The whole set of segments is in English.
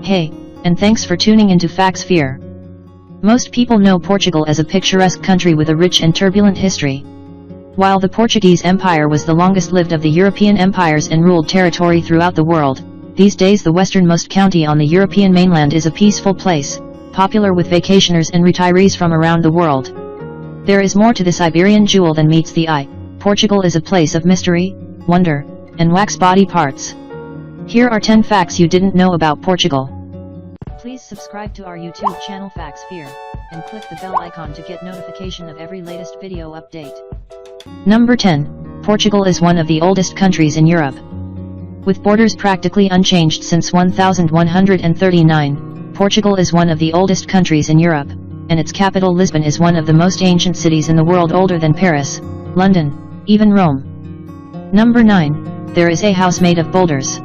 Hey, and thanks for tuning into Factsphere. Most people know Portugal as a picturesque country with a rich and turbulent history. While the Portuguese Empire was the longest-lived of the European empires and ruled territory throughout the world, these days the westernmost county on the European mainland is a peaceful place, popular with vacationers and retirees from around the world. There is more to this Iberian jewel than meets the eye. Portugal is a place of mystery, wonder, and wax body parts. Here are 10 facts you didn't know about Portugal. Please subscribe to our YouTube channel Factsphere, and click the bell icon to get notification of every latest video update. Number 10. Portugal is one of the oldest countries in Europe. With borders practically unchanged since 1139, Portugal is one of the oldest countries in Europe, and its capital Lisbon is one of the most ancient cities in the world, older than Paris, London, even Rome. Number 9. There is a house made of boulders.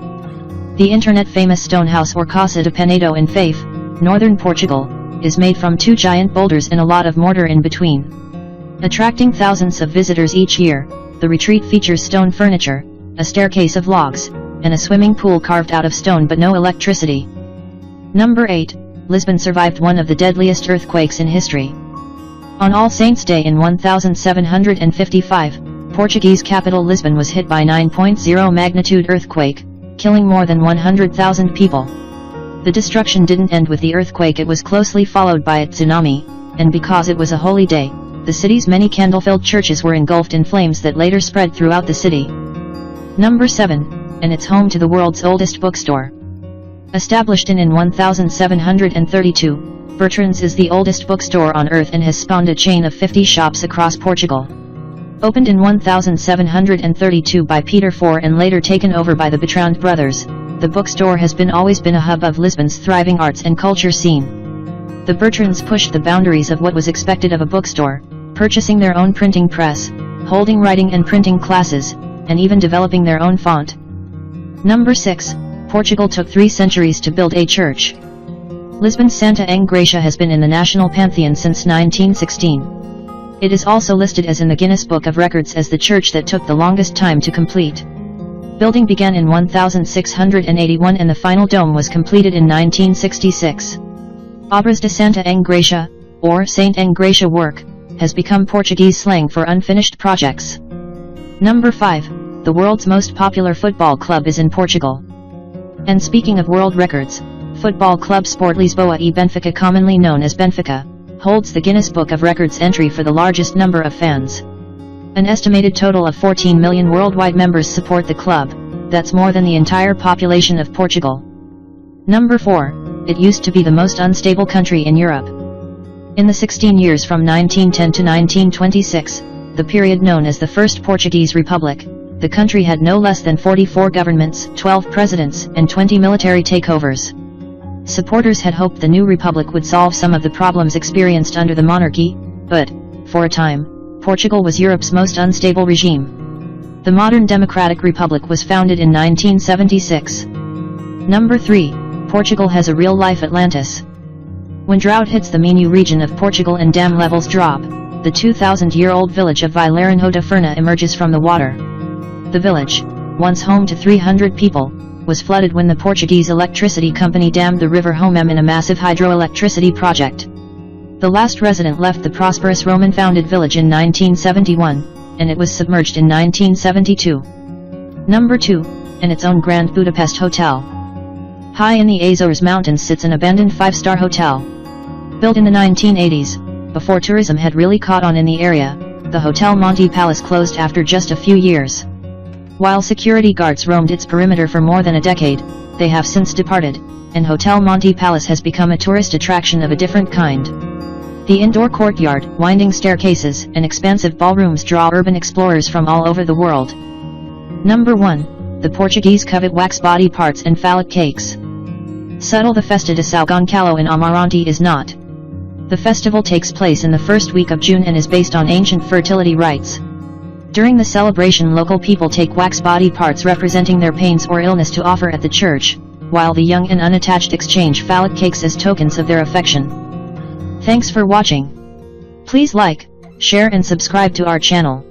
The internet-famous stone house or Casa de Penedo in Faf, northern Portugal, is made from 2 giant boulders and a lot of mortar in between. Attracting thousands of visitors each year, the retreat features stone furniture, a staircase of logs, and a swimming pool carved out of stone but no electricity. Number 8. Lisbon survived one of the deadliest earthquakes in history. On All Saints' Day in 1755, Portuguese capital Lisbon was hit by 9.0 magnitude earthquake, killing more than 100,000 people. The destruction didn't end with the earthquake, it was closely followed by a tsunami, and because it was a holy day, the city's many candle-filled churches were engulfed in flames that later spread throughout the city. Number 7, and it's home to the world's oldest bookstore. Established in 1732, Bertrand's is the oldest bookstore on earth and has spawned a chain of 50 shops across Portugal. Opened in 1732 by Peter IV and later taken over by the Bertrand brothers, the bookstore has always been a hub of Lisbon's thriving arts and culture scene. The Bertrands pushed the boundaries of what was expected of a bookstore, purchasing their own printing press, holding writing and printing classes, and even developing their own font. Number 6. Portugal took 3 centuries to build a church. Lisbon's Santa Engracia has been in the national pantheon since 1916. It is also listed as in the Guinness Book of Records as the church that took the longest time to complete. Building began in 1681 and the final dome was completed in 1966. Obras de Santa Engracia, or Saint Engracia work, has become Portuguese slang for unfinished projects. Number 5. The world's most popular football club is in Portugal. And speaking of world records, football club Sport Lisboa e Benfica, commonly known as Benfica, holds the Guinness Book of Records entry for the largest number of fans. An estimated total of 14 million worldwide members support the club. That's more than the entire population of Portugal. Number 4. It used to be the most unstable country in Europe. In the 16 years from 1910 to 1926, the period known as the First Portuguese Republic, the country had no less than 44 governments, 12 presidents, and 20 military takeovers. Supporters had hoped the new republic would solve some of the problems experienced under the monarchy, but, for a time, Portugal was Europe's most unstable regime. The modern democratic republic was founded in 1976. Number 3. Portugal has a real-life Atlantis. When drought hits the Minho region of Portugal and dam levels drop, the 2,000-year-old village of Vilarejo da Furna emerges from the water. The village, once home to 300 people, was flooded when the Portuguese electricity company dammed the river Homem in a massive hydroelectricity project. The last resident left the prosperous Roman-founded village in 1971, and it was submerged in 1972. Number 2, and its own Grand Budapest Hotel. High in the Azores Mountains sits an abandoned 5-star hotel. Built in the 1980s, before tourism had really caught on in the area, the Hotel Monte Palace closed after just a few years. While security guards roamed its perimeter for more than a decade, they have since departed, and Hotel Monte Palace has become a tourist attraction of a different kind. The indoor courtyard, winding staircases, and expansive ballrooms draw urban explorers from all over the world. Number 1. The Portuguese Covet wax body parts and phallic cakes. Subtle, the Festa de São Gonçalo in Amarante is not. The festival takes place in the first week of June and is based on ancient fertility rites. During the celebration, local people take wax body parts representing their pains or illness to offer at the church, while the young and unattached exchange phallic cakes as tokens of their affection. Thanks for watching. Please like, share and subscribe to our channel.